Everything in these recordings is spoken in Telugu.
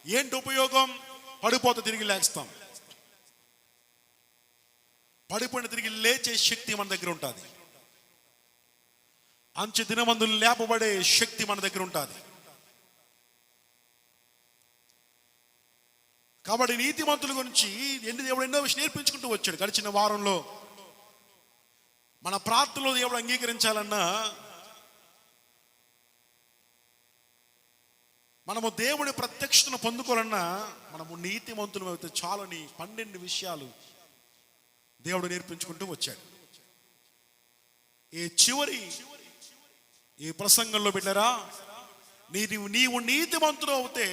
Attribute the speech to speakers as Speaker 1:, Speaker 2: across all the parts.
Speaker 1: ఏంటి ఉపయోగం? పడిపోతే తిరిగి లేస్తాం. పడిపోయిన తిరిగి లేచే శక్తి మన దగ్గర ఉంటుంది. అంచె దినమందు లేపబడే శక్తి మన దగ్గర ఉంటుంది. కాబట్టి నీతిమంతుల గురించి దేవుడు ఎన్నో విషయం నేర్పించుకుంటూ వచ్చాడు. గడిచిన వారంలో మన ప్రార్థనలో దేవుడు అంగీకరించాలన్నా, మనము దేవుడి ప్రత్యక్షతను పొందుకోవాలన్నా మనము నీతిమంతులు అయితే చాలని 12 విషయాలు దేవుడు నేర్పించుకుంటూ వచ్చాడు. ఈ ప్రసంగంలో బిడ్డరా, నీవు నీతిమంతుడు అవుతే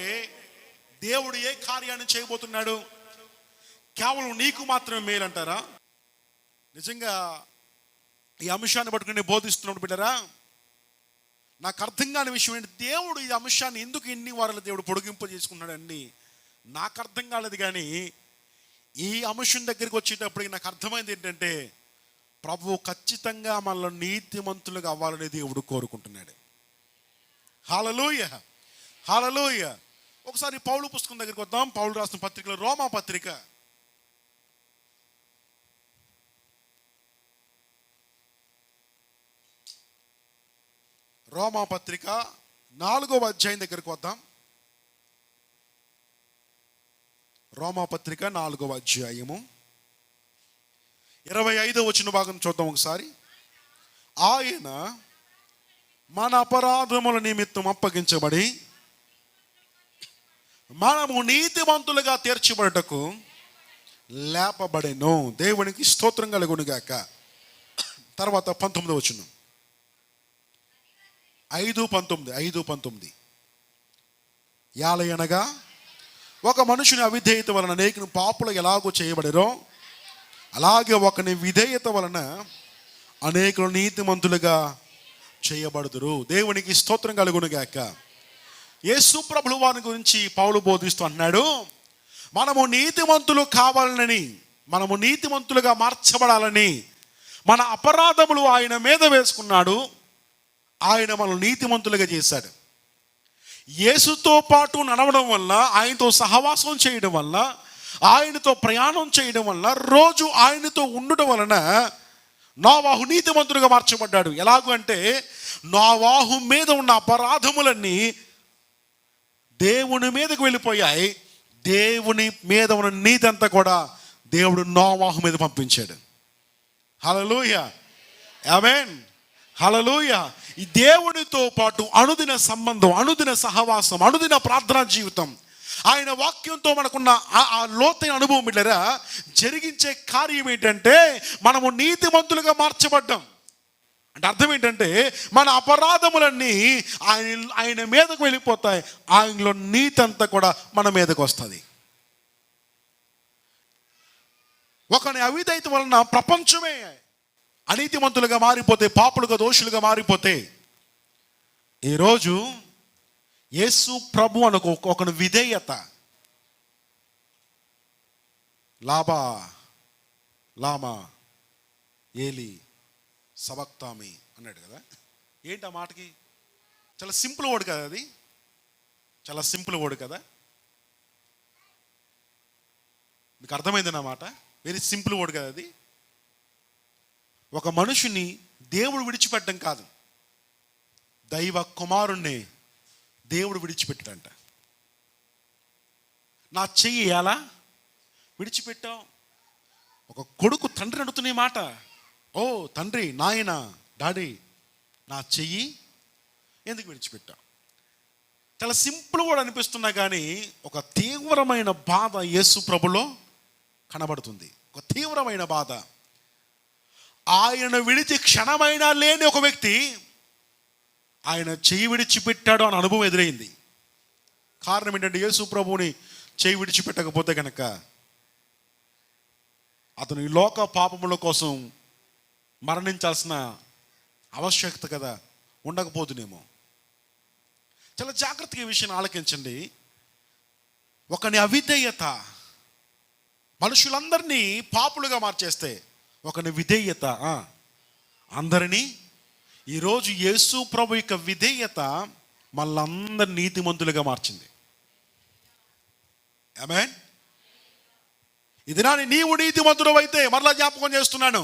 Speaker 1: దేవుడు ఏ కార్యాన్ని చేయబోతున్నాడు? కేవలం నీకు మాత్రమే మేలంటారా? నిజంగా ఈ అంశాన్ని పట్టుకుని బోధిస్తున్నాడు బిడ్డరా, నాకు అర్థం కాని విషయం ఏంటి, దేవుడు ఈ అంశాన్ని ఎందుకు ఇన్ని వారాలు దేవుడు పొడిగింపు చేసుకున్నాడండి నాకు అర్థం కాలేదు. కానీ ఈ అంశం దగ్గరికి వచ్చేటప్పటికి నాకు అర్థమైంది ఏంటంటే, ప్రభువు ఖచ్చితంగా మనల్ని నీతిమంతులుగా అవ్వాలని దేవుడు కోరుకుంటున్నాడు. హల్లెలూయా, హల్లెలూయా. ఒకసారి పౌలు పుస్తకం దగ్గరికి వద్దాం. పౌలు రాసిన పత్రికలో రోమా పత్రిక, రోమా పత్రిక 4వ అధ్యాయం దగ్గరికి వద్దాం. రోమా పత్రిక 4వ అధ్యాయము 25వ వచన భాగం చూద్దాం ఒకసారి. ఆయన మన అపరాధముల నిమిత్తం అప్పగించబడి మనము నీతిమంతులుగా తీర్చబడటకు లేపబడెను. దేవునికి స్తోత్రం కలుగునుగాక. తర్వాత 19వ వచనం, 5:19 యాలయనగా ఒక మనుషుని అవిధేయత వలన అనేకులు పాపులు ఎలాగో చేయబడరో, అలాగే ఒకని విధేయత వలన అనేకులు నీతిమంతులుగా చేయబడుదురు. దేవునికి స్తోత్రం కలుగునుగాక. యేసు ప్రభువు వారి గురించి పౌలు బోధిస్తూ అన్నాడు, మనము నీతిమంతులు కావాలని, మనము నీతిమంతులుగా మార్చబడాలని మన అపరాధములు ఆయన మీద వేసుకున్నాడు. ఆయన మనల్ని నీతిమంతులుగా చేశాడు. యేసుతో పాటు నడవడం వల్ల, ఆయనతో సహవాసం చేయడం వల్ల, ఆయనతో ప్రయాణం చేయడం వల్ల, రోజు ఆయనతో ఉండటం వలన నోవాహు నీతిమంతులుగా మార్చబడ్డాడు. ఎలాగూ అంటే, నోవాహు మీద ఉన్న అపరాధములన్నీ దేవుని మీదకు వెళ్ళిపోయాయి. దేవుని మీద ఉన్న నీతి అంతా కూడా దేవుడు నోవాహు మీద పంపించాడు. హల్లెలూయా, ఆమేన్, హల్లెలూయా. ఈ దేవునితో పాటు అనుదిన సంబంధం, అనుదిన సహవాసం, అనుదిన ప్రార్థనా జీవితం, ఆయన వాక్యంతో మనకున్న ఆ లోతైన అనుభవం బిడ్డరా జరిగించే కార్యం ఏంటంటే, మనము నీతిమంతులుగా మార్చబడ్డాం. అంటే అర్థం ఏంటంటే, మన అపరాధములన్నీ ఆయన మీదకు వెళ్ళిపోతాయి. ఆయనలో నీతి అంతా కూడా మన మీదకు వస్తుంది. ఒకని అవిధేయత వలన ప్రపంచమే అనీతిమంతులుగా మారిపోతే, పాపులుగా, దోషులుగా మారిపోతే, ఈరోజు యేసు ప్రభు అనుకో ఒకని విధేయత, లామా ఏలి సబక్తామి అన్నాడు కదా. ఏంటి ఆ మాటకి? చాలా సింపుల్ వర్డ్ కదా అది, చాలా సింపుల్ వర్డ్ కదా. మీకు అర్థమైంది నా మాట? వెరీ సింపుల్ వర్డ్ కదా అది. ఒక మనుషుని దేవుడు విడిచిపెట్టడం కాదు, దైవ కుమారుణ్ణి దేవుడు విడిచిపెట్టాడంట. నా చెయ్యి ఎలా విడిచిపెట్టావు? ఒక కొడుకు తండ్రి అడుగుతున్న మాట, ఓ తండ్రి, నాయన, డాడీ, నా చెయ్యి ఎందుకు విడిచిపెట్టావు? చాలా సింపుల్ కూడా అనిపిస్తున్నా కానీ ఒక తీవ్రమైన బాధ యేసు ప్రభులో కనబడుతుంది. ఒక తీవ్రమైన బాధ. ఆయన విడిచి క్షణమైనా లేని ఒక వ్యక్తి ఆయన చెయ్యి విడిచిపెట్టాడు అని అనుభవం ఎదురైంది. కారణం ఏంటంటే, యేసు ప్రభువుని చెయ్యి విడిచిపెట్టకపోతే కనుక అతను ఈ లోక పాపముల కోసం మరణించాల్సిన ఆవశ్యకత కదా ఉండకపోతునేమో. చాలా జాగ్రత్తగా ఈ విషయాన్ని ఆలకించండి. ఒకని అవిధేయత మనుషులందరినీ పాపులుగా మార్చేస్తే, ఒకని విధేయత అందరినీ, ఈరోజు యేసు ప్రభు యొక్క విధేయత మళ్ళందరి నీతిమంతులుగా మార్చింది. ఆమేన్. ఇది నీవు నీతిమంతుడు అయితే, మరలా జ్ఞాపకం చేస్తున్నాను,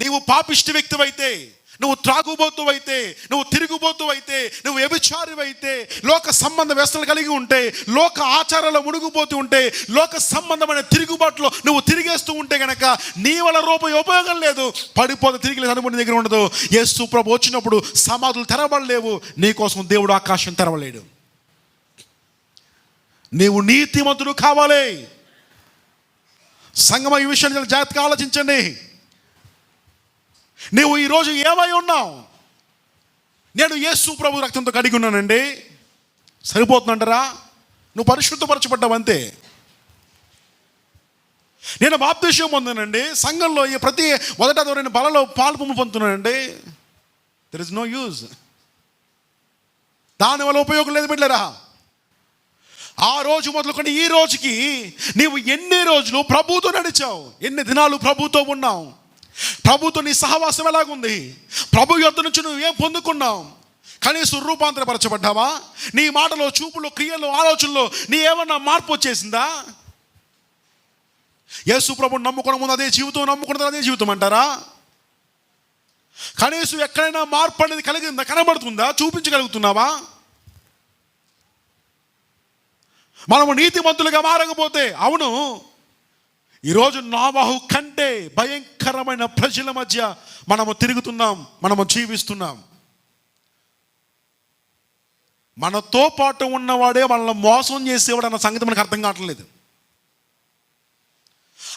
Speaker 1: నీవు పాపిష్టి వ్యక్తివైతే, నువ్వు త్రాగుబోతువైతే, నువ్వు తిరుగుబోతువైతే, నువ్వు వ్యభిచారివైతే, లోక సంబంధ వ్యసనలు కలిగి ఉంటే, లోక ఆచారాలు మునిగిపోతూ ఉంటే, లోక సంబంధమైన తిరుగుబాటులో నువ్వు తిరిగేస్తూ ఉంటే గనక నీ వల్ల ఉపయోగం లేదు. పడిపోతే తిరిగి లేదు అనుకుని దగ్గర ఉండదు. యేసు ప్రభు వచ్చినప్పుడు సమాధులు తెరవలేవు, నీకోసం దేవుడు ఆకాశం తెరవలేడు. నీవు నీతిమంతుడు కావాలి. సంగమ ఈ విషయాన్ని జాగ్రత్తగా ఆలోచించండి. నీవు ఈరోజు ఏమై ఉన్నావు? నేను యేసు ప్రభు రక్తంతో కడిగి ఉన్నానండి, సరిపోతుందంటారా? నువ్వు పరిశుద్ధపరచబడ్డావు అంతే. నేను బాప్తిస్మం పొందానండి, సంఘంలో ఈ ప్రతి మొదట దొరికిన బలలో పాలు పొందుతున్నానండి, దెర్ ఇస్ నో యూజ్. దానివల్ల ఉపయోగం లేదు బిడ్డలారా. ఆ రోజు మొదలుకొని ఈ రోజుకి నీవు ఎన్ని రోజులు ప్రభుతో నడిచావు? ఎన్ని దినాలు ప్రభుతో ఉన్నావు? ప్రభుతో నీ సహవాసం ఎలాగుంది? ప్రభు యొద్ద నుంచి నువ్వు ఏం పొందుకున్నావు? కనీసం రూపాంతరపరచబడ్డావా? నీ మాటలో, చూపులో, క్రియలో, ఆలోచనలో నీ ఏమన్నా మార్పు వచ్చేసిందా? యేసు ప్రభుని నమ్ముకోవడం ముందు అదే జీవితం, నమ్ముకున్నది అదే జీవితం అంటారా? కనీసం ఎక్కడైనా మార్పు అనేది కలిగిందా? కనబడుతుందా? చూపించగలుగుతున్నావా? మనము నీతిమంతులుగా మారకపోతే, అవును, ఈరోజు నోవహు కంటే భయంకరమైన ప్రజల మధ్య మనము తిరుగుతున్నాం, మనము జీవిస్తున్నాం. మనతో పాటు ఉన్నవాడే మనల్ని మోసం చేసేవాడు అన్న సంగతి మనకు అర్థం కావట్లేదు.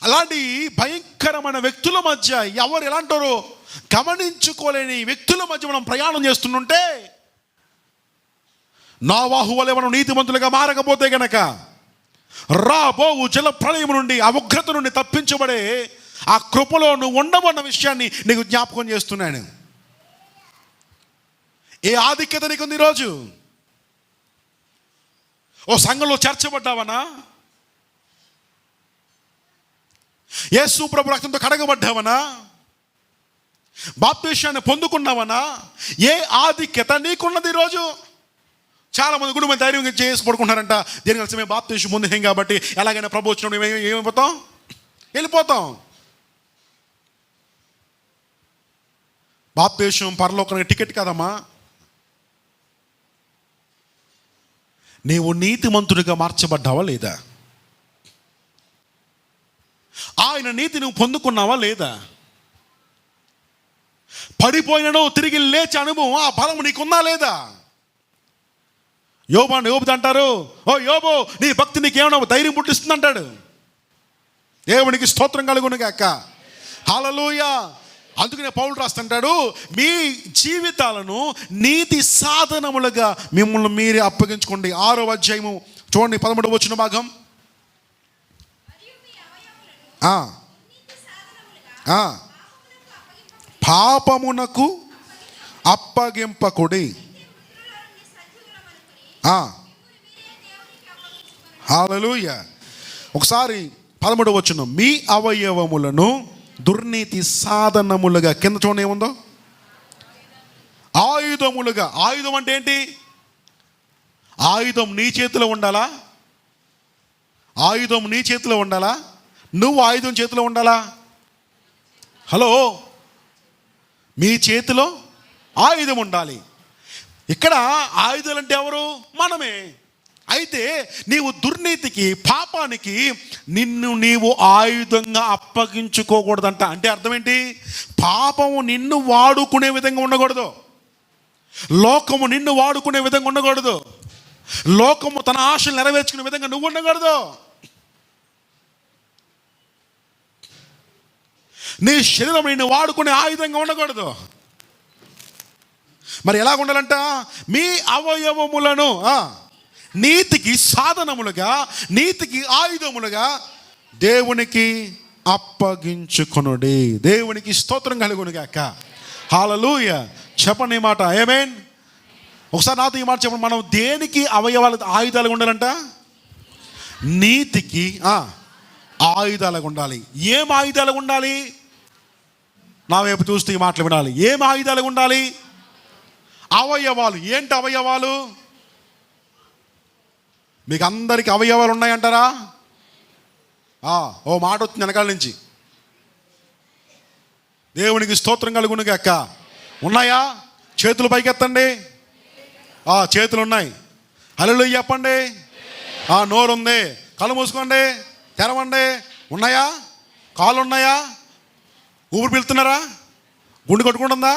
Speaker 1: అలాంటి భయంకరమైన వ్యక్తుల మధ్య, ఎవరు ఎలాంటారో గమనించుకోలేని వ్యక్తుల మధ్య మనం ప్రయాణం చేస్తుంటే, నోవహు వలె మనం నీతిమంతులుగా మారకపోతే గనక రాబోవు జల ప్రళయం నుండి, ఆ ఉగ్రత నుండి తప్పించబడే ఆ కృపలో నువ్వు ఉండవన్న విషయాన్ని నీకు జ్ఞాపకం చేస్తున్నాను. ఏ ఆధిక్యత నీకుంది ఈరోజు? ఓ సంఘంలో చేర్చబడ్డావనా? యేసు ప్రభు రక్తంతో కడగబడ్డావనా? బాప్తిస్మాన్ని పొందుకున్నావనా? ఏ ఆధిక్యత నీకున్నది ఈరోజు? చాలా మంది కూడా మేము ధైర్యం చేసి పడుకుంటారంట, దీనికి కలిసి మేము బాప్తిస్మం పొందాం కాబట్టి ఎలాగైనా ప్రభు వచ్చినప్పుడు ఏమైపోతాం, వెళ్ళిపోతాం. బాప్తిస్మం పరలోకానికి టికెట్ కాదమ్మా. నీవు నీతిమంతుడిగా మార్చబడ్డావా లేదా? ఆయన నీతి నువ్వు పొందుకున్నావా లేదా? పడిపోయినను తిరిగి లేచే అనుభవం, ఆ బలం నీకున్నా లేదా? యోబు అంటారు, ఓ యోబు, నీ భక్తి నీకేమైనా ధైర్యం పుట్టిస్తుంది అంటాడు. దేవునికి స్తోత్రం కలుగును గాక. హల్లెలూయా. అందుకనే పౌలు రాస్తుంటాడు, మీ జీవితాలను నీతి సాధనములుగా మిమ్మల్ని మీరే అప్పగించుకోండి. 6వ అధ్యాయము చూడండి, 13వ వచన భాగం. పాపమునకు అప్పగింపకుడి. హల్లెలూయా. ఒకసారి 13వ వచనం, మీ అవయవములను దుర్నీతి సాధనములుగా, కింద చూడండి ఏముందో, ఆయుధములుగా. ఆయుధం అంటే ఏంటి? ఆయుధం నీ చేతిలో ఉండాలా? ఆయుధం నీ చేతిలో ఉండాలా? నువ్వు ఆయుధం చేతిలో ఉండాలా? హలో, మీ చేతిలో ఆయుధం ఉండాలి. ఇక్కడ ఆయుధాలు అంటే ఎవరు? మనమే. అయితే నీవు దుర్నీతికి, పాపానికి నిన్ను నీవు ఆయుధంగా అప్పగించుకోకూడదంట. అంటే అర్థం ఏంటి? పాపము నిన్ను వాడుకునే విధంగా ఉండకూడదు, లోకము నిన్ను వాడుకునే విధంగా ఉండకూడదు, లోకము తన ఆశలు నెరవేర్చుకునే విధంగా నువ్వు ఉండకూడదు. నీ శరీరం నిన్ను వాడుకునే ఆయుధంగా ఉండకూడదు. మరి ఎలా ఉండాలంట? మీ అవయవములను నీతికి సాధనములుగా, నీతికి ఆయుధములుగా దేవునికి అప్పగించుకొనుడి. దేవునికి స్తోత్రం కలుగును గాక. హల్లెలూయా. చెప్పండి ఈ మాట, ఆమేన్. ఒకసారి నాతో ఈ మాట చెప్పండి. మనం దేనికి ఆయుధాలుగా ఉండాలంట? నీతికి ఆయుధాలుగా ఉండాలి. ఏం ఆయుధాలుగా ఉండాలి? నా వైపు చూస్తూ ఈ మాటలు వినాలి. ఏం ఆయుధాలుగా ఉండాలి? అవయవాలు. ఏంటి అవయవాలు? మీకు అందరికీ అవయవాలు ఉన్నాయంటారా? ఓ మాట వచ్చింది వెనకాల నుంచి. దేవునికి స్తోత్రం కలుగును గాక. ఉన్నాయా? చేతులు పైకెత్తండి. చేతులు ఉన్నాయి. హల్లెలూయా చెప్పండి. నోరు ఉంది. కళ్ళు మూసుకోండి, తెరవండి. ఉన్నాయా? కాళ్ళు ఉన్నాయా? ఊపిరి పీలుతున్నారా? గుండె కొట్టుకుంటుందా?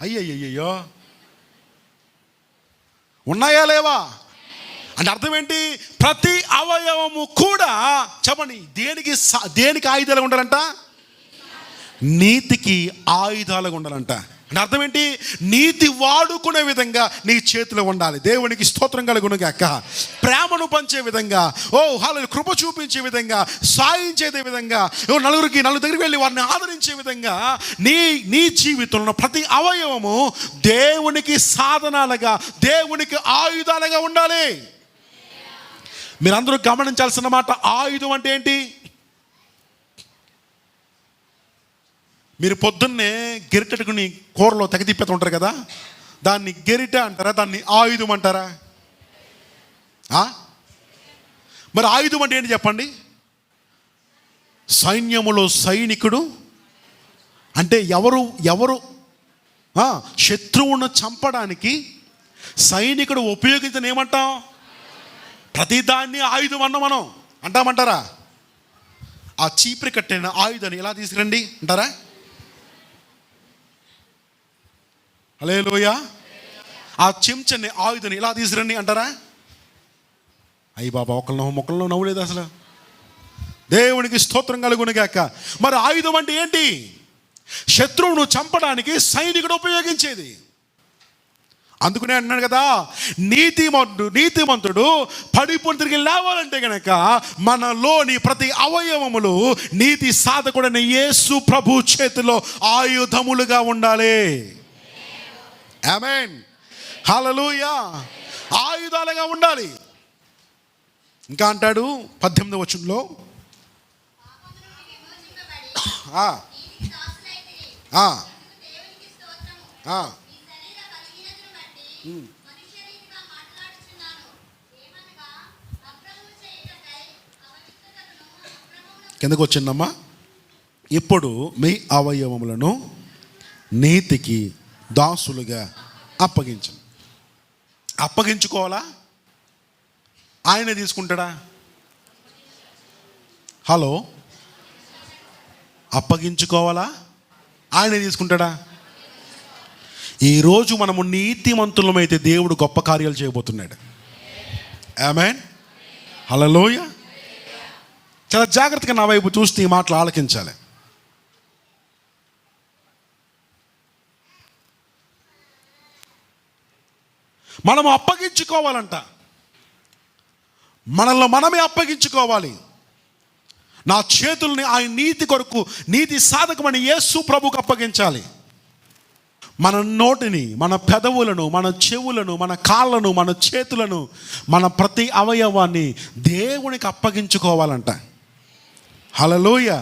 Speaker 1: అయ్యయ్యో, ఉన్నాయా లేవా? అంటే అర్థం ఏంటి? ప్రతి అవయవము కూడా చెప్పండి దేనికి ఆయుధాలుగా ఉండాలంట? నీతికి ఆయుధాలుగా ఉండాలంట. అంటే అర్థం ఏంటి? నీతి వాడుకునే విధంగా నీ చేతిలో ఉండాలి. దేవునికి స్తోత్రం కలుగును గాక. ప్రేమను పంచే విధంగా, హల్లెలూయా, కృప చూపించే విధంగా, సాయించే విధంగా, నలుగురు దగ్గరికి వెళ్ళి వారిని ఆదరించే విధంగా నీ జీవితంలో ప్రతి అవయవము దేవునికి సాధనాలుగా, దేవునికి ఆయుధాలుగా ఉండాలి. మీరందరూ గమనించాల్సిన మాట, ఆయుధం అంటే ఏంటి? మీరు పొద్దున్నే గెరిటెట్టుకుని కూరలో తెగ తిప్పుతుంటారు కదా, దాన్ని గెరిట అంటారా? దాన్ని ఆయుధం అంటారా? మరి ఆయుధం అంటే ఏంటి చెప్పండి? సైన్యములో సైనికుడు అంటే ఎవరు శత్రువును చంపడానికి సైనికుడు ఉపయోగించిన ఏమంటాం? ప్రతిదాన్ని ఆయుధం మనం అంటామంటారా? ఆ చీపురి కట్టిన ఆయుధాన్ని ఎలా తీసుకురండి అంటారా? హల్లెలూయా. ఆ చెంచని ఆయుధాన్ని ఎలా తీసుకురండి అంటారా? అయ్యి బాబా, మొక్కల్లో నవ్వులేదు అసలు. దేవునికి స్తోత్రం కలుగును గాక. మరి ఆయుధం అంటే ఏంటి? శత్రువును చంపడానికి సైనికుడు ఉపయోగించేది. అందుకనే అన్నాడు కదా, నీతిమంతుడు పడిపోయి తిరిగి లేవాలంటే గనక మనలోని ప్రతి అవయవములు నీతి సాధకుడైన యేసు ప్రభు చేతిలో ఆయుధములుగా ఉండాలి. ఆమేన్, హల్లెలూయా. ఆయుధాలుగా ఉండాలి. ఇంకా అంటాడు 18వ వచనంలో, కిందకు వచ్చిందమ్మా. ఇప్పుడు మీ అవయవములను నీతికి దాసులుగా అప్పగించుకోవాలా? ఆయన తీసుకుంటాడా? హలో, అప్పగించుకోవాలా? ఆయన తీసుకుంటాడా? ఈరోజు మనము నీతిమంతులమైతే దేవుడు గొప్ప కార్యాలు చేయబోతున్నాడు. ఆమేన్, హల్లెలూయా. చాలా జాగ్రత్తగా నా వైపు చూస్తే ఈ మాటలు ఆలకించాలి. మనము అప్పగించుకోవాలంట. మనల్ని మనమే అప్పగించుకోవాలి. నా చేతుల్ని ఆయన నీతి కొరకు, నీతి సాధకమని యేసు ప్రభుకు అప్పగించాలి. మన నోటిని, మన పెదవులను, మన చెవులను, మన కాళ్ళను, మన చేతులను, మన ప్రతి అవయవాన్ని దేవునికి అప్పగించుకోవాలంట. హల్లెలూయా,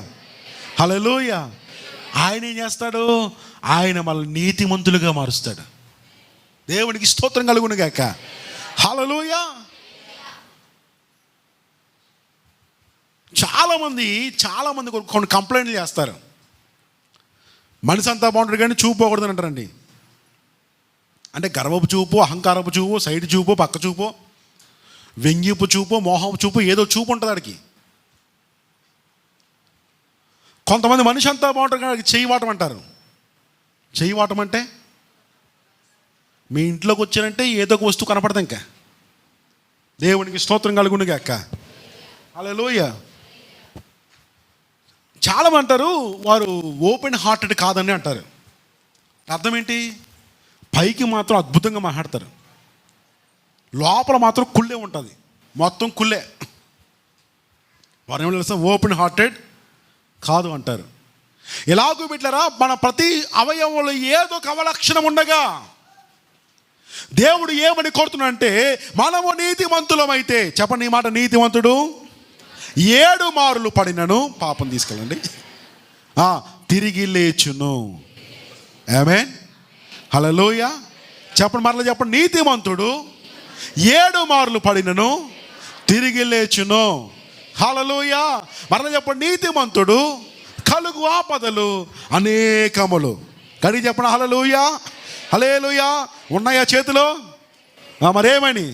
Speaker 1: హల్లెలూయా. ఆయన ఏం చేస్తాడు? ఆయన మనల్ని నీతిమంతులుగా మారుస్తాడు. దేవునికి స్తోత్రం కలుగును గాక. హల్లెలూయా. చాలామంది కొన్ని కంప్లైంట్లు చేస్తారు. మనిషి అంతా బాగుంటుంది కానీ చూపు పోకూడదు అంటారండి. అంటే గర్వపు చూపు, అహంకారపు చూపు, సైడ్ చూపు, పక్క చూపు, వ్యంగ్యపు చూపు, మోహపు చూపు, ఏదో చూపు ఉంటుంది వాడికి. కొంతమంది మనిషి అంతా బాగుంటుంది కానీ చెయ్యి వాటం అంటారు. చెయ్యి వాటం అంటే మీ ఇంట్లోకి వచ్చారంటే ఏదో ఒక వస్తువు కనపడదు. ఇంకా దేవునికి స్తోత్రం కలుగును గాక. హల్లెలూయా. చాలామంది అంటారు వారు ఓపెన్ హార్టెడ్ కాదని అంటారు. అర్థం ఏంటి? పైకి మాత్రం అద్భుతంగా మాట్లాడతారు, లోపల మాత్రం కుళ్ళే ఉంటుంది, మొత్తం కుళ్ళే. వారు ఏమో తెలుసా, ఓపెన్ హార్టెడ్ కాదు అంటారు. ఎలాగూ బిడ్డలారా, మన ప్రతి అవయవంలో ఏదో ఒక అవలక్షణం ఉండగా దేవుడు ఏమని కోరుతున్నాడంటే, మనము నీతిమంతులమైతే, చెప్పండి ఈ మాట, నీతిమంతుడు 7 మార్లు పడినను, పాపం తీసుకెళ్ళండి, తిరిగి లేచును. ఆమేన్, హల్లెలూయా. చెప్పండి, మరలా చెప్పండి. నీతిమంతుడు 7 మార్లు పడినను తిరిగి లేచును. హల్లెలూయా. మరలా చెప్పండి, నీతిమంతుడు కలుగు ఆపదలు అనేకములు. కడిగి చెప్పండి హల్లెలూయా. హల్లెలూయా. ఉన్నాయా చేతిలో? మరేమని?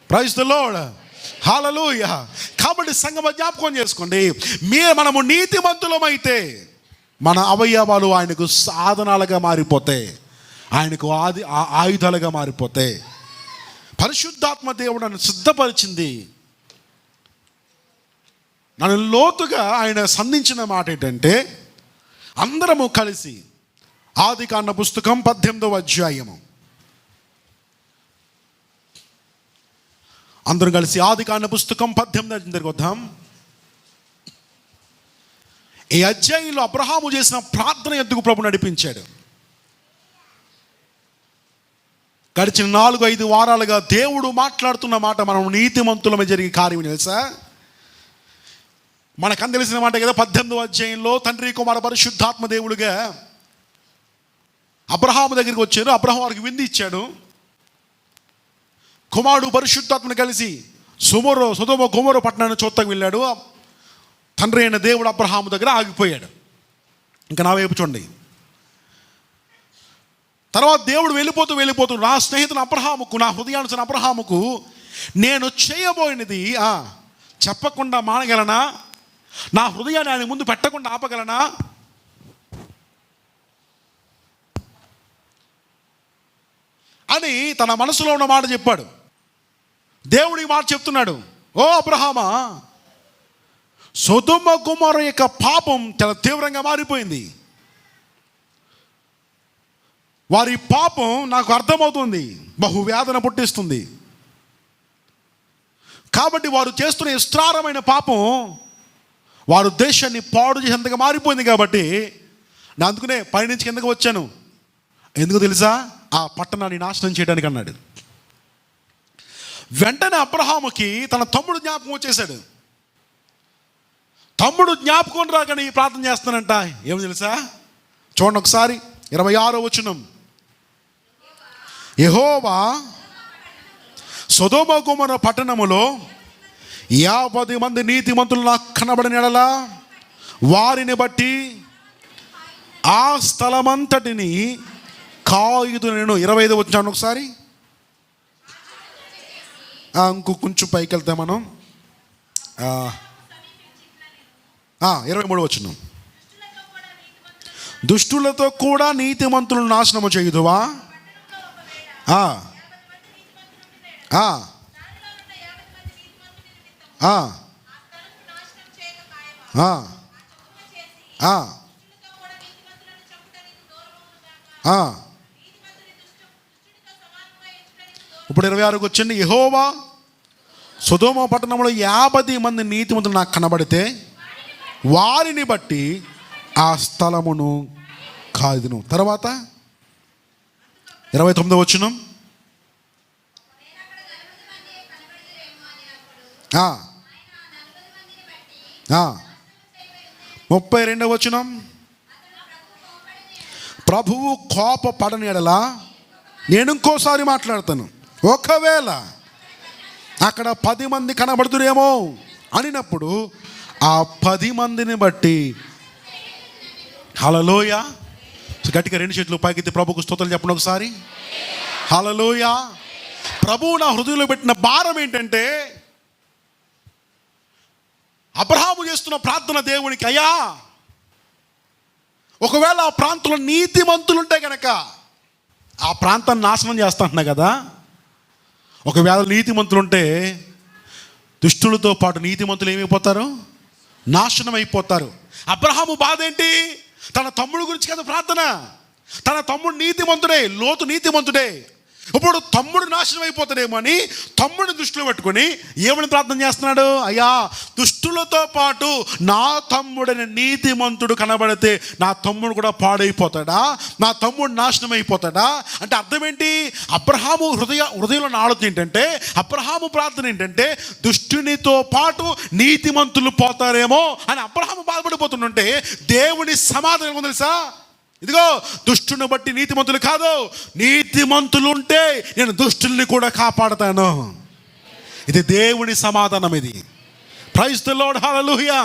Speaker 1: Praise the Lord. హల్లెలూయా. కాబట్టి సంగమ జ్ఞాపకం చేసుకోండి, మనము నీతిమంతులమైతే మన అవయవాలు ఆయనకు సాధనాలుగా మారిపోతాయి, ఆయనకు ఆయుధాలుగా మారిపోతాయి. పరిశుద్ధాత్మ దేవుడు నన్ను సిద్ధపరిచింది. నన్ను లోతుగా ఆయన సంధించిన మాట ఏంటంటే, అందరము కలిసి ఆదికాండ పుస్తకం 18వ అధ్యాయము, అందరం కలిసి ఆదికాండ పుస్తకం 18 దగ్గరికి వద్దాం. ఈ అధ్యాయంలో అబ్రహాము చేసిన ప్రార్థన ఎందుకు ప్రభు నడిపించాడు. గడిచిన 4-5 వారాలుగా దేవుడు మాట్లాడుతున్న మాట మనం నీతిమంతులమే జరిగే కార్యం తెలుసా? మనకు తెలిసిన మాట కదా. 18వ అధ్యాయంలో తండ్రి కుమార పరిశుద్ధాత్మ దేవుడుగా అబ్రహాము దగ్గరికి వచ్చారు. అబ్రహాము వారికి విందు ఇచ్చాడు. కుమారుడు పరిశుద్ధాత్మను కలిసి సొదొమ గొమొర పట్టణాన్ని చూడటానికి వెళ్ళాడు. తండ్రి అయిన దేవుడు అబ్రహాము దగ్గర ఆగిపోయాడు. ఇంకా నా వైపు చూడండి. తర్వాత దేవుడు వెళ్ళిపోతూ నా స్నేహితుని అబ్రహాముకు, నా హృదయానుసరణ అబ్రహాముకు, నేను చేయబోయినది చెప్పకుండా మానగలనా? నా హృదయాన్ని ఆయన ముందు పెట్టకుండా ఆపగలనా? అని తన మనసులో ఉన్న మాట చెప్పాడు. దేవుడి మాట చెప్తున్నాడు, ఓ అబ్రహామా, సొదొమ గొమొర యొక్క పాపం చాలా తీవ్రంగా మారిపోయింది. వారి పాపం నాకు అర్థమవుతుంది, బహువేదన పుట్టిస్తుంది. కాబట్టి వారు చేస్తున్న విస్తారమైన పాపం వారు దేశాన్ని పాడు చేసేంతగా మారిపోయింది. కాబట్టి నా అందుకనే పైనుంచి కిందకు వచ్చాను. ఎందుకు తెలుసా? ఆ పట్టణాన్ని నాశనం చేయడానికి అన్నాడు. వెంటనే అబ్రహాముకి తన తమ్ముడు జ్ఞాపకం వచ్చేసాడు. తమ్ముడు జ్ఞాపకం రాకని ప్రార్థన చేస్తానంట. ఏమి తెలుసా? చూడండి ఒకసారి 26వ వచనం. యెహోవా సొదొమ గొమొర పట్టణములో 50 మంది నీతిమంతులు నాకు కనబడిన యెడల వారిని బట్టి ఆ స్థలమంతటిని కాయుదును నేను. 25వ వచనం ఒకసారి కొంచెం పైకి వెళ్తాం మనం. 23వ వచనం. దుష్టులతో కూడా నీతిమంతులను నాశనము చేయుదువా? ఇప్పుడు 26కి వచ్చండి. యెహోవా సొదొమ పట్టణంలో 50 మంది నీతిమంతులు నాకు కనబడితే వారిని బట్టి ఆ స్థలమును కాదును. తర్వాత 29వ వచనం. 32వ వచనం. ప్రభువు కోపపడని యెడల, నేను ఇంకోసారి మాట్లాడతాను, ఒకవేళ అక్కడ 10 మంది కనబడుతురేమో అనినప్పుడు ఆ 10 మందిని బట్టి. హల్లెలూయా. గట్టిగా 2 చేతులు పైకెత్తి ప్రభుకు స్తోత్రాలు చెప్పండి ఒకసారి. హల్లెలూయా. ప్రభువు నా హృదయంలో పెట్టిన భారం ఏంటంటే, అబ్రహాము చేస్తున్న ప్రార్థన దేవునికి, అయ్యా ఒకవేళ ఆ ప్రాంతంలో నీతిమంతులు ఉంటే కనుక ఆ ప్రాంతాన్ని నాశనం చేస్తా కదా. ఒకవేళ నీతిమంతులు ఉంటే దుష్టులతో పాటు నీతిమంతులు ఏమైపోతారు? నాశనం అయిపోతారు. అబ్రహాము బాధ ఏంటి? తన తమ్ముడు గురించి కదా ప్రార్థన. తన తమ్ముడు నీతిమంతుడే, లోతు నీతిమంతుడే. ఇప్పుడు తమ్ముడు నాశనం అయిపోతాడేమో అని తమ్ముడిని దృష్టిలో పెట్టుకొని ఏమని ప్రార్థన చేస్తున్నాడు? అయ్యా దుష్టులతో పాటు నా తమ్ముడని నీతిమంతుడు కనబడితే నా తమ్ముడు కూడా పాడైపోతాడా? నా తమ్ముడు నాశనం అయిపోతాడా? అంటే అర్థం ఏంటి? అబ్రహాము హృదయంలో ఆలోచన ఏంటంటే, అబ్రహాము ప్రార్థన ఏంటంటే, దుష్టునితో పాటు నీతిమంతులు పోతారేమో అని అబ్రహాము బాధపడిపోతుంటే దేవుని సమాధానం తెలుసా? ఇదిగో దుష్టుని బట్టి నీతిమంతులు కాదు, నీతిమంతులు ఉంటే నేను దుష్టుల్ని కూడా కాపాడతాను. ఇది దేవుని సమాధానం. ఇది ప్రైజ్ ది లార్డ్, హల్లెలూయా.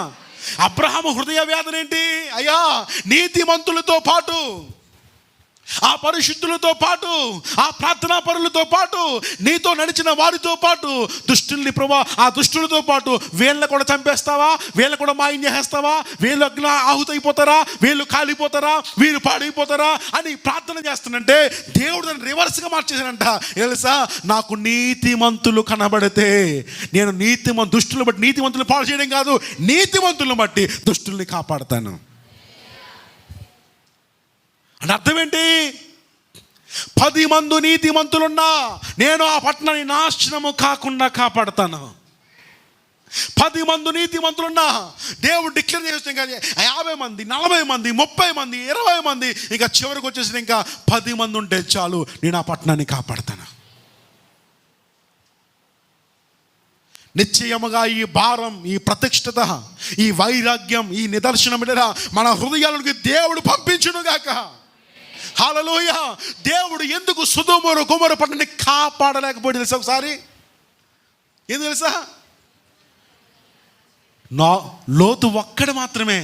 Speaker 1: అబ్రహాము హృదయ వేదన ఏంటి? అయ్యా, నీతిమంతులతో పాటు, ఆ పరిశుద్ధులతో పాటు, ఆ ప్రార్థనా పరులతో పాటు, నీతో నడిచిన వారితో పాటు దుష్టుల్ని ప్రభా, ఆ దుష్టులతో పాటు వీళ్ళని కూడా చంపేస్తావా? వీళ్ళని కూడా మాయం చేసేస్తావా? వీళ్ళు అగ్ని ఆహుతైపోతారా? వీళ్ళు కాలిపోతారా? వీళ్ళు పాడైపోతారా అని ప్రార్థన చేస్తున్నంటే దేవుడు దాన్ని రివర్స్గా మార్చేసానంట. తెలుసా, నాకు నీతిమంతులు కనబడితే నేను దుష్టులు బట్టి నీతిమంతులు పాడు చేయడం కాదు, నీతిమంతులను బట్టి దుష్టుల్ని కాపాడతాను. అంటే అర్థం ఏంటి? 10 మంది నీతిమంతులున్నా నేను ఆ పట్టణాన్ని నాశనము కాకుండా కాపాడతాను. 10 మంది నీతిమంతులున్నా దేవుడు డిక్లేర్ చేసిన 50 మంది, 40 మంది, 30 మంది, 20 మంది, ఇంకా చివరికి వచ్చేసి ఇంకా 10 మంది ఉంటే చాలు, నేను ఆ పట్టణాన్ని కాపాడతాను. నిశ్చయముగా ఈ భారం, ఈ ప్రత్యక్షత, ఈ వైరాగ్యం, ఈ నిదర్శనం మన హృదయాలకు దేవుడు పంపించునుగాక. హల్లెలూయా. దేవుడు ఎందుకు సొదొమ గొమొర పట్టణాన్ని కాపాడలేకపోయాడు తెలుసా? ఒకసారి ఎందుకు తెలుసా? లోతు ఒక్కడు మాత్రమే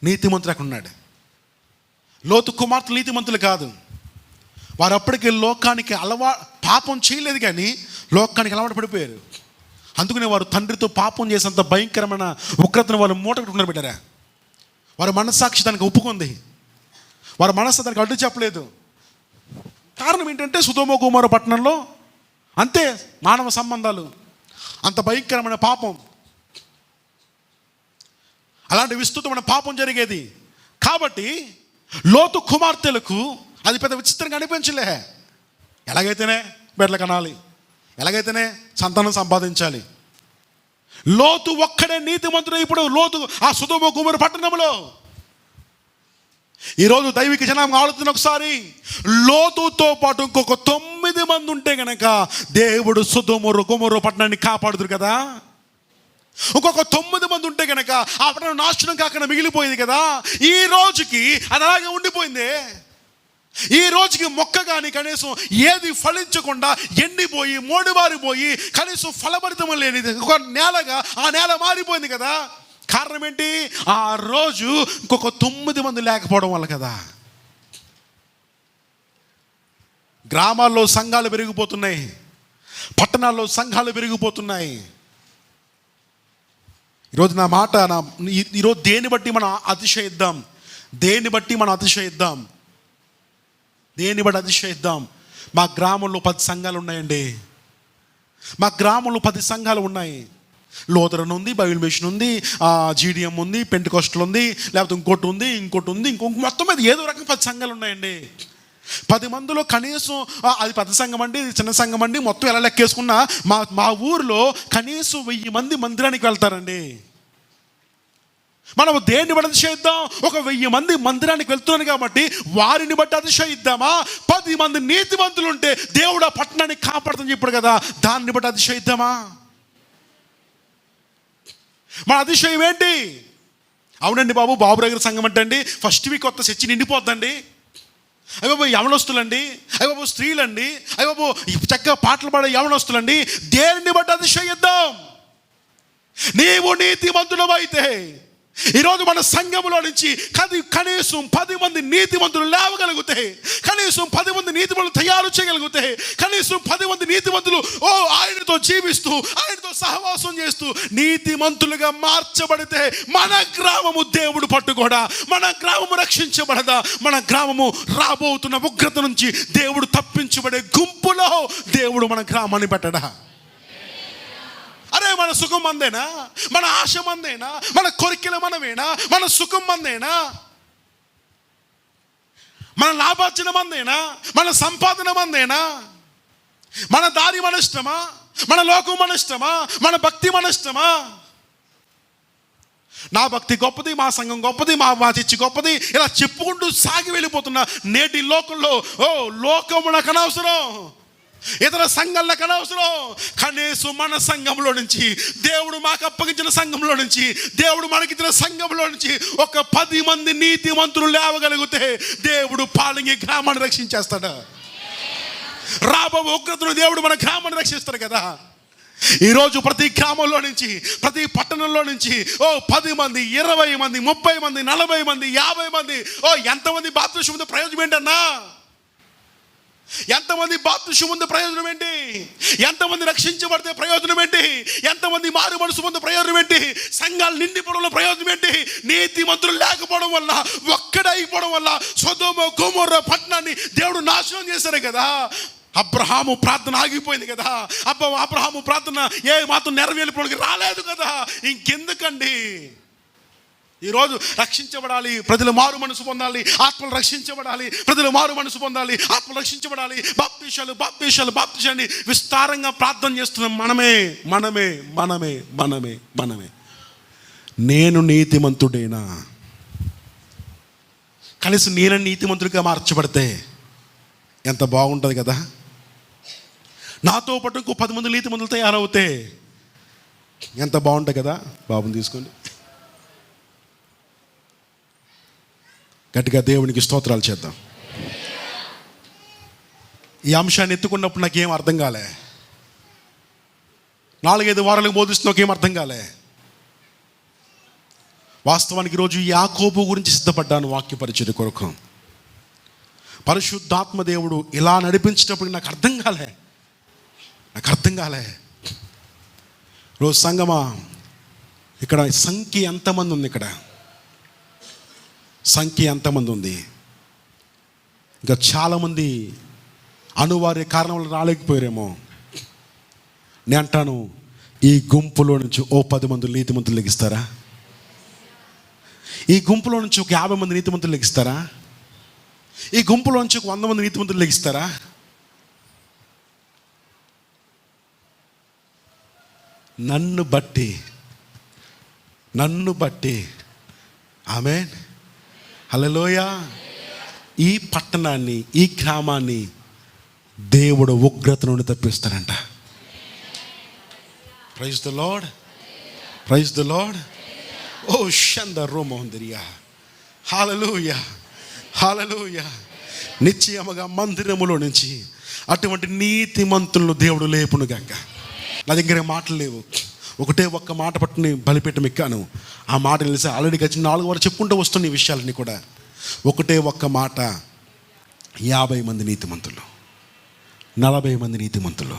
Speaker 1: నీతిమంతుడు అక్కడ ఉన్నాడు. లోతు కుమార్తెలు నీతిమంతులు కాదు. వారు అప్పటికి లోకానికి పాపం చేయలేదు, కానీ లోకానికి అలవాటు పడిపోయారు. అందుకనే వారు తండ్రితో పాపం చేసేంత భయంకరమైన ఉగ్రతను వాళ్ళు మూట కట్టుకున్నారు. పెట్టారా? వారి మనస్సాక్షి దానికి ఒప్పుకుంది, వారి మనస్సు దానికి అడ్డు చెప్పలేదు. కారణం ఏంటంటే సొదొమ గొమొర పట్టణంలో అంతే మానవ సంబంధాలు, అంత భయంకరమైన పాపం, అలాంటి విస్తృతమైన పాపం జరిగేది. కాబట్టి లోతు కుమార్తెలకు అది పెద్ద విచిత్రంగా అనిపించలే. ఎలాగైతేనే బిడ్డలు కనాలి, ఎలాగైతేనే సంతానం సంపాదించాలి. లోతు ఒక్కడే నీతిమంతుడు. ఇప్పుడు లోతు ఆ సొదొమ గొమొర పట్టణంలో ఈరోజు దైవిక జనాంగం ఆలోచన ఒకసారి, లోతుతో పాటు ఇంకొక 9 మంది ఉంటే గనక దేవుడు సొదొమ గొమొర పట్టణాన్ని కాపాడుదురు కదా. ఇంకొక 9 మంది ఉంటే గనక ఆ పట్టణం నాశనం కాకుండా మిగిలిపోయింది కదా. ఈ రోజుకి అది అలాగే ఉండిపోయింది. ఈ రోజుకి మొక్క కానీ కనీసం ఏది ఫలించకుండా ఎండిపోయి మోడివారిపోయి కనీసం ఫలభరితం లేనిది ఒక నేలగా ఆ నేల మారిపోయింది కదా. కారణం ఏంటి? ఆ రోజు ఇంకొక 9 మంది లేకపోవడం వల్ల కదా. గ్రామాల్లో సంఘాలు పెరిగిపోతున్నాయి, పట్టణాల్లో సంఘాలు పెరిగిపోతున్నాయి. ఈరోజు నా మాట, ఈరోజు దేన్ని బట్టి మనం అతిశయిద్దాం? దేన్ని బట్టి మనం అతిశయిద్దాం? దేన్ని బట్టి అతిశయిద్దాం? మా గ్రామంలో 10 సంఘాలు ఉన్నాయండి. మా గ్రామంలో 10 సంఘాలు ఉన్నాయి. లోదరన్ ఉంది, బైబిల్ మిషన్ ఉంది, జీడిఎం ఉంది, పెంటెకోస్టల్ ఉంది, లేకపోతే ఇంకోటి ఉంది, మొత్తం మీద ఏదో రకం 10 సంఘాలు ఉన్నాయండి. 10 మందిలో కనీసం అది పెద్ద సంఘం అండి, ఇది చిన్న సంఘం అండి, మొత్తం ఎలా లెక్కేసుకున్నా మా ఊరిలో కనీసం 1000 మంది మందిరానికి వెళ్తారండి. మనం దేన్ని బట్టి అతిశయిద్దాం? ఒక 1000 మంది మందిరానికి వెళ్తున్నాను కాబట్టి వారిని బట్టి అతిశయిద్దామా? 10 మంది నీతిమంతులు ఉంటే దేవుడు ఆ పట్టణాన్ని కాపాడుతుందని చెప్పాడు కదా, దాన్ని బట్టి అతిశయిద్దామా? మన అతిశయం ఏంటి? అవునండి బాబు, బాబు దగ్గర సంఘం అంటే అండి ఫస్ట్ వీక్ కొత్త చర్చి నిండిపోద్దండి. అయ్యబాబు యవనస్తులండి, అయ్యబాబు స్త్రీలండి, అయ్యబాబు చక్కగా పాటలు పాడే యవనస్తులండి. దేనిని బట్టి అతిశయిద్దాం? నీవు నీతిమంతుడు అయితే ఈరోజు మన సంఘములో నుంచి కనీసం 10 మంది నీతిమంతులు లేవగలిగితే, కనీసం 10 మంది నీతిమంతులు తయారు చేయగలిగితే, కనీసం 10 మంది నీతిమంతులు ఆయనతో జీవిస్తూ ఆయనతో సహవాసం చేస్తూ నీతిమంతులుగా మార్చబడితే మన గ్రామము దేవుడు పట్టుకోడా? మన గ్రామము రక్షించబడదా? మన గ్రామము రాబోతున్న ఉగ్రత నుంచి దేవుడు తప్పించబడే గుంపులో దేవుడు మన గ్రామాన్ని పెట్టడా? అరే, మన సుఖం మందేనా? మన ఆశ మందేనా? మన కోరికలు మనమేనా? మన సుఖం మందేనా? మన లాభార్జన మందేనా? మన సంపాదన మందేనా? మన దారి మన ఇష్టమా? మన లోకం మన ఇష్టమా? మన భక్తి మన ఇష్టమా? నా భక్తి గొప్పది, మా సంఘం గొప్పది, మా చర్చి గొప్పది, ఇలా చెప్పుకుంటూ సాగి వెళ్ళిపోతున్న నేటి లోకంలో లోకము నాకు అనవసరం, ఇతర సంఘాలు నాకు అనవసరం. కనీసం మన సంఘంలో నుంచి, దేవుడు మాకు అప్పగించిన సంఘంలో నుంచి, దేవుడు మనకిచ్చిన సంఘంలో నుంచి ఒక 10 మంది నీతిమంతులు లేవగలిగితే దేవుడు పాలింగి గ్రామాన్ని రక్షించేస్తాడు. రాబో ఉగ్రతను దేవుడు మన గ్రామాన్ని రక్షిస్తాడు కదా. ఈరోజు ప్రతి గ్రామంలో నుంచి, ప్రతి పట్టణంలో నుంచి 10 మంది, 20 మంది, 30 మంది, 40 మంది, 50 మంది, ఎంతమంది బాప్తిస్మం పొందే ప్రయోజనం ఏంటన్నా? ఎంతమంది బాప్తిస్మం పొందే ప్రయోజనం ఏంటి? ఎంతమంది రక్షించబడితే ప్రయోజనం ఏంటి? ఎంతమంది మారు మనసు పొందే ప్రయోజనం ఏంటి? సంఘాలు నిండిపోవడంలో ప్రయోజనం ఏంటి? నీతిమంతులు లేకపోవడం వల్ల, ఒక్కడైపోవడం వల్ల సొదొమ గొమొర్రా పట్టణాన్ని దేవుడు నాశనం చేశారు కదా. అబ్రహాము ప్రార్థన ఆగిపోయింది కదా. అబ్రహాము ప్రార్థన ఏ మాత్రం నెరవేర్పులోకి రాలేదు కదా. ఇంకెందుకండి? ఈరోజు రక్షించబడాలి, ప్రజలు మారు మనసు పొందాలి, ఆత్మలు రక్షించబడాలి, ప్రజలు మారు మనసు పొందాలి, ఆత్మలు రక్షించబడాలి, బాప్తిసాలు విస్తారంగా ప్రార్థన చేస్తున్నాం. మనమే నేను నీతిమంతుడేనా? కనీసం నేను నీతిమంతుడిగా మార్చబడితే ఎంత బాగుంటుంది కదా. నాతో పాటు ఇంకో 10 మంది నీతిమంతులు తయారవుతే ఎంత బాగుంటుంది కదా. బాబుని తీసుకోండి. గట్టిగా దేవునికి స్తోత్రాలు చేద్దాం. ఈ అంశాన్ని ఎత్తుకున్నప్పుడు నాకేం అర్థం కాలే. 4-5 వారాలకు బోధిస్తున్న నాకేం అర్థం కాలే. వాస్తవానికి ఈరోజు యాకోబు గురించి సిద్ధపడ్డాను వాక్య పరిచర్య కొరకు. పరిశుద్ధాత్మ దేవుడు ఇలా నడిపించేటప్పుడు నాకు అర్థం కాలే. రోజు సంగమా, ఇక్కడ సంఖ్య ఎంతమంది ఉంది? ఇక్కడ సంఖ్య ఎంతమంది ఉంది? ఇంకా చాలామంది అనువారి కారణం వల్ల రాలేకపోయారేమో. నేను అంటాను, ఈ గుంపులో నుంచి 10 మంది నీతిమంతులు లెగిస్తారా? ఈ గుంపులో నుంచి ఒక 50 మంది నీతిమంతులు లెగిస్తారా? ఈ గుంపులో నుంచి ఒక 100 మంది నీతిమంతులు లెగిస్తారా? నన్ను బట్టి ఆమేన్, హల్లెలూయా. ఈ పట్టణాన్ని, ఈ గ్రామాన్ని దేవుడు ఉగ్రత నుండి తప్పిస్తారంట. Praise the Lord. ఓ షందరో మోహందరియా, హల్లెలూయా. నిశ్చయముగా మందిరములో నుంచి అటువంటి నీతిమంతులను దేవుడు లేపును గాక. నా దగ్గర మాటలు లేవు. ఒకటే ఒక్క మాట పట్టుని బలిపీఠం ఎక్కాను. ఆ మాట తెలిసి ఆల్రెడీ గడిచిన 4 వారు చెప్పుకుంటూ వస్తున్న ఈ విషయాలన్నీ కూడా. ఒకటే ఒక్క మాట, 50 మంది నీతిమంతులు, 40 మంది నీతిమంతులు,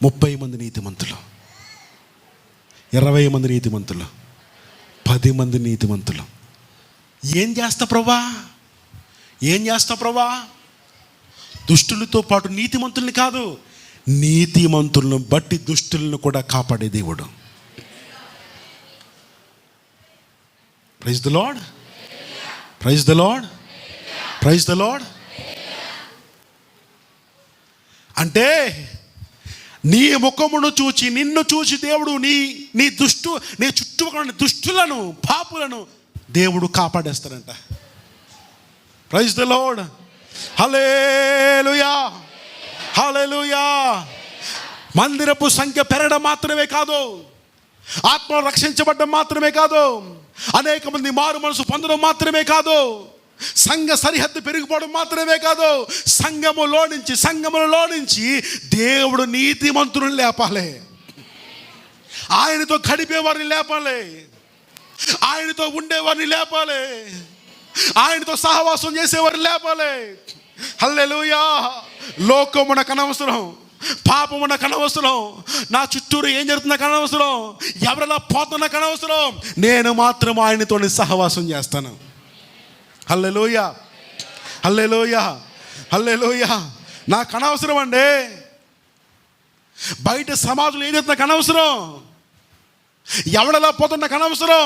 Speaker 1: 30 మంది నీతిమంతులు, 20 మంది నీతిమంతులు, 10 మంది నీతిమంతులు. ఏం చేస్తా ప్రభా? దుష్టులతో పాటు నీతిమంతుల్ని కాదు, నీతిమంతులను బట్టి దుష్టులను కూడా కాపాడే దేవుడు. Praise the Lord. అంటే నీ ముఖమును చూచి, నిన్ను చూసి దేవుడు నీ చుట్టూ దుష్టులను, పాపులను దేవుడు కాపాడేస్తారంట. Praise the Lord. హల్లెలూయా. మందిరపు సంఖ్య పెరగడం మాత్రమే కాదు, ఆత్మలు రక్షించబడడం మాత్రమే కాదు, అనేక మంది మారు మనసు పొందడం మాత్రమే కాదు, సంఘ సరిహద్దు పెరిగిపోవడం మాత్రమే కాదు, సంఘములో నుంచి దేవుడు నీతిమంతులను లేపాలి. ఆయనతో గడిపేవారిని లేపాలి, ఆయనతో ఉండేవారిని లేపాలి, ఆయనతో సహవాసం చేసేవారిని లేపాలి. హల్లెలూయా. లోకము నాకు అనవసరం, పాపము నాకు అనవసరం, నా చుట్టూరు ఏం జరుగుతుందో నాకు అనవసరం, ఎవరెలా పోతున్నా నాకు అనవసరం. నేను మాత్రం ఆయనతో సహవాసం చేస్తాను. హల్లెలూయా. నాకు అనవసరం అండి. బయట సమాజంలో ఏం జరుగుతుందో నాకు అనవసరం, ఎవడెలా పోతున్నా నాకు అనవసరం,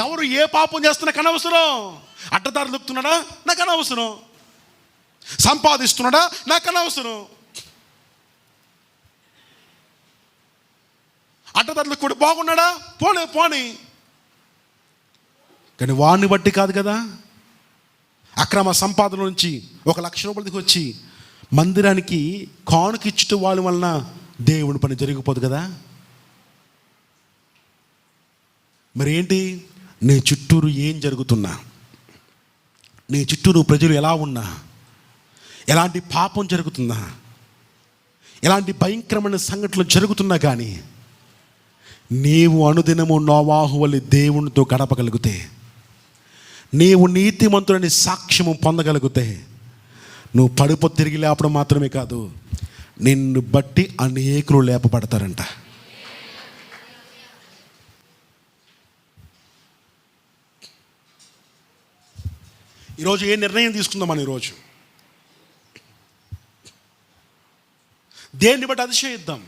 Speaker 1: ఎవరు ఏ పాపం చేస్తున్నా నాకు అనవసరం, అడ్డదారులు దొక్కుతున్నాడా నాకు అనవసరం, సంపాదిస్తున్నాడా నాకు అనవసరం, అడ్డదారులు కూడా బాగున్నాడా పోనీ. కానీ వాడిని బట్టి కాదు కదా. అక్రమ సంపాదన నుంచి 1 లక్ష రూపాయలకి వచ్చి మందిరానికి కానుకిచ్చుట వాళ్ళ వలన దేవుని పని జరిగిపోదు కదా. మరి ఏంటి, నీ చుట్టూరు ఏం జరుగుతున్నా, నీ చుట్టూరు ప్రజలు ఎలా ఉన్నా, ఎలాంటి పాపం జరుగుతున్నా, ఎలాంటి భయంకరమైన సంఘటనలు జరుగుతున్నా కానీ నీవు అనుదినము నోవాహు వలె దేవునితో గడపగలిగితే, నీవు నీతిమంతులని సాక్ష్యము పొందగలిగితే, నువ్వు పడిపో తిరిగి లేపడం మాత్రమే కాదు, నిన్ను బట్టి అనేకులు లేపబడతారంట. ఈరోజు ఏ నిర్ణయం తీసుకుందాం మనం? ఈరోజు దేన్ని బట్టి అతిశయిద్దాం?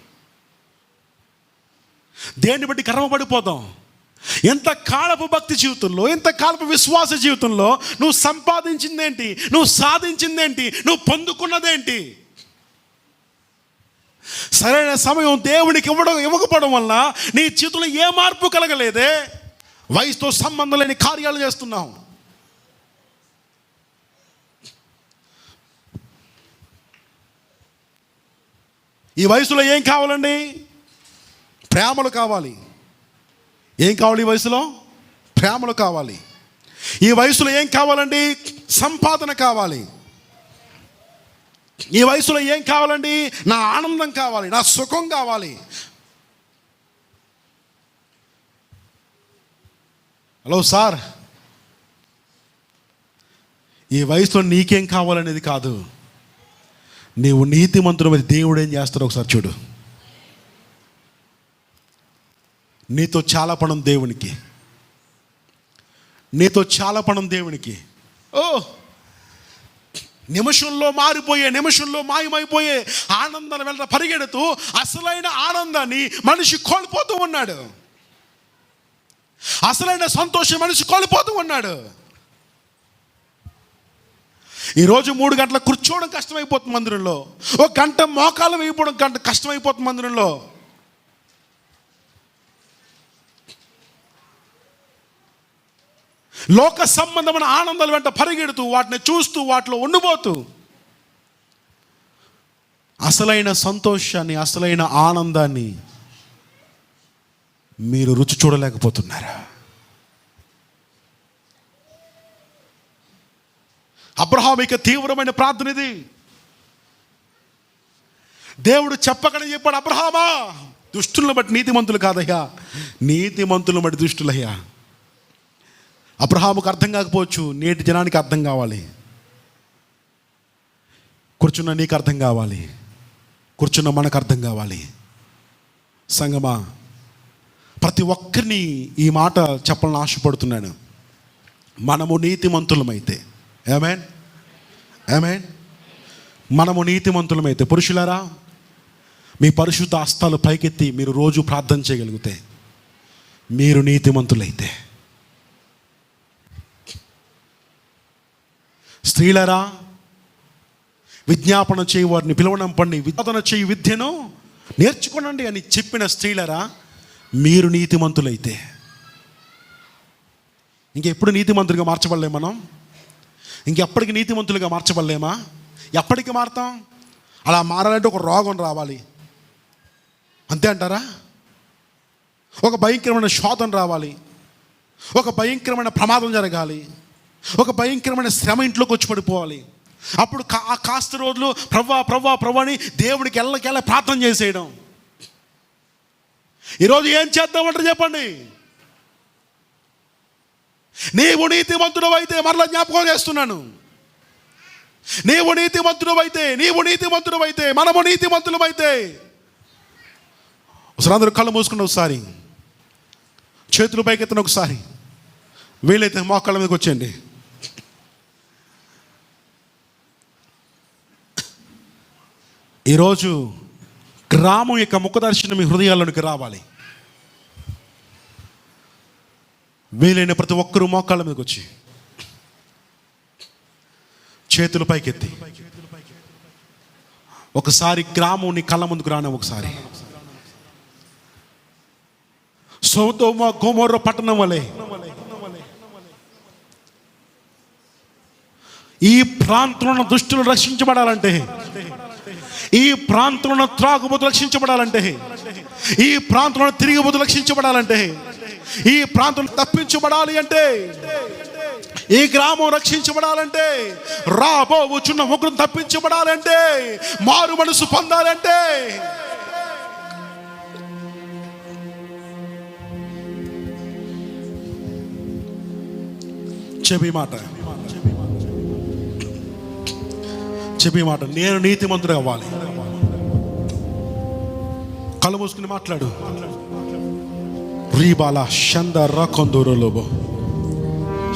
Speaker 1: దేన్ని బట్టి గర్వపడిపోదాం? ఎంత కాలపు భక్తి జీవితంలో, ఎంత కాలపు విశ్వాస జీవితంలో నువ్వు సంపాదించిందేంటి, నువ్వు సాధించిందేంటి, నువ్వు పొందుకున్నదేంటి? సరైన సమయం దేవునికి ఇవ్వకపోవడం వల్ల నీ జీవితంలో ఏ మార్పు కలగలేదే. వయసుతో సంబంధం లేని కార్యాలు చేస్తున్నావు. ఈ వయసులో ఏం కావాలండి? ప్రేమలు కావాలి. ఏం కావాలి ఈ వయసులో? ప్రేమలు కావాలి. ఈ వయసులో ఏం కావాలండి? సంపాదన కావాలి. ఈ వయసులో ఏం కావాలండి? నా ఆనందం కావాలి, నా సుఖం కావాలి. హలో సార్, ఈ వయసులో నీకేం కావాలనేది కాదు, నీవు నీతిమంతుడు మీద దేవుడు ఏం చేస్తాడో ఒకసారి చూడు. నీతో చాలా పణం దేవునికి, నీతో చాలా పణం దేవునికి. ఓ నిమిషంలో మారిపోయే, నిమిషంలో మాయమైపోయే ఆనందాన్ని వెళ్ళ పరిగెడుతూ అసలైన ఆనందాన్ని మనిషి కోల్పోతూ ఉన్నాడు. అసలైన సంతోషం మనిషి కోల్పోతూ ఉన్నాడు. ఈరోజు 3 గంటల కూర్చోవడం కష్టమైపోతుంది మందిరంలో. 1 గంట మోకాలు వేయకపోవడం కష్టమైపోతుంది మందిరంలో. లోక సంబంధమైన ఆనందాల వెంట పరిగెడుతూ, వాటిని చూస్తూ, వాటిలో ఉండిపోతూ అసలైన సంతోషాన్ని, అసలైన ఆనందాన్ని మీరు రుచి చూడలేకపోతున్నారా? అబ్రహాము ఇక తీవ్రమైన ప్రార్థన ఇది. దేవుడు చెప్పకనే చెప్పాడు, అబ్రహామా, దుష్టులను బట్టి నీతిమంతులు కాదయ్యా, నీతిమంతులను బట్టి దుష్టులయ్యా. అబ్రహాముకు అర్థం కాకపోవచ్చు, నేటి జనానికి అర్థం కావాలి. కూర్చున్న నీకు అర్థం కావాలి, కూర్చున్న మనకు అర్థం కావాలి. సంగమా, ప్రతి ఒక్కరిని ఈ మాట చెప్పాలని ఆశపడుతున్నాను. మనము నీతిమంతులమైతే, ఆమేన్ ఆమేన్, మనము నీతిమంతులమైతే, పురుషులారా మీ పరిశుద్ధ హస్తాలు పైకెత్తి మీరు రోజు ప్రార్థన చేయగలిగితే మీరు నీతిమంతులైతే, స్త్రీలరా విజ్ఞాపన చేయి వారిని పిలవడం పండి, విజ్ఞాపన చేయి విద్యను నేర్చుకోనండి అని చెప్పిన స్త్రీలరా మీరు నీతిమంతులైతే, ఇంకెప్పుడు నీతిమంతులుగా మార్చబడలేం మనం? ఇంకెప్పటికి నీతిమంతులుగా మార్చబడలేమా? ఎప్పటికి మారుతాం? అలా మారాలంటే ఒక రోగం రావాలి, అంతే అంటారా? ఒక భయంకరమైన శోధన రావాలి, ఒక భయంకరమైన ప్రమాదం జరగాలి, ఒక భయంకరమైన శ్రమ ఇంట్లోకి వచ్చి పడిపోవాలి. అప్పుడు ఆ కాస్త రోజులు ప్రభా అని దేవుడికి ఎల్లకెళ్ళ ప్రార్థన చేసేయడం. ఈరోజు ఏం చేద్దామంటారు చెప్పండి? నీవు నీతిమంతుడు అయితే, మరలా జ్ఞాపకం చేస్తున్నాను, నీవు నీతిమంతుడు అయితే, మనము నీతిమంతులం అయితే, ఒకసారి అందరూ కళ్ళు మూసుకున్న, ఒకసారి చేతులు పైకెత్తిన, ఒకసారి వీలైతే మోకాళ్ళ మీదకి వచ్చేయండి. ఈరోజు గ్రామం యొక్క ముఖదర్శనం మీ హృదయాల్లోనికి రావాలి. వీలైన ప్రతి ఒక్కరూ మోకాళ్ళ మీదకి వచ్చి చేతులు పైకెత్తి ఒకసారి గ్రామం నీ కళ్ళ ముందుకు రాను. ఒకసారి సొదొమ గొమొర్రా పట్టణం వలె ఈ ప్రాంతంలో దుష్టులు రక్షించబడాలంటే ఈ ప్రాంతంలో త్రాగుబోతు రక్షించబడాలంటే, ఈ ప్రాంతంలో తిరిగిబోతు రక్షించబడాలంటే, ఈ ప్రాంతం తప్పించబడాలి అంటే, ఈ గ్రామం రక్షించబడాలంటే, రాబోచున్న ముగ్గురు తప్పించబడాలంటే, మారు మనసు పొందాలంటే, చెప్పి మాట నేను నీతిమంతుడు అవ్వాలి. కళ్ళు మూసుకుని మాట్లాడు. రీబాలా షంద రకొందూరులోబో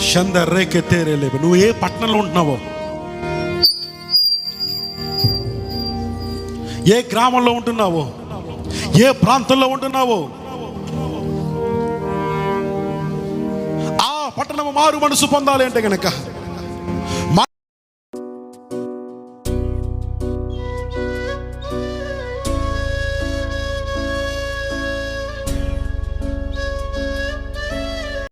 Speaker 1: షంద రేకె తేరేలేబో. నువ్వు ఏ పట్టణంలో ఉంటున్నావో, ఏ గ్రామంలో ఉంటున్నావో, ఏ ప్రాంతంలో ఉంటున్నావో, ఆ పట్టణము మారు మనసు పొందాలి అంటే గనక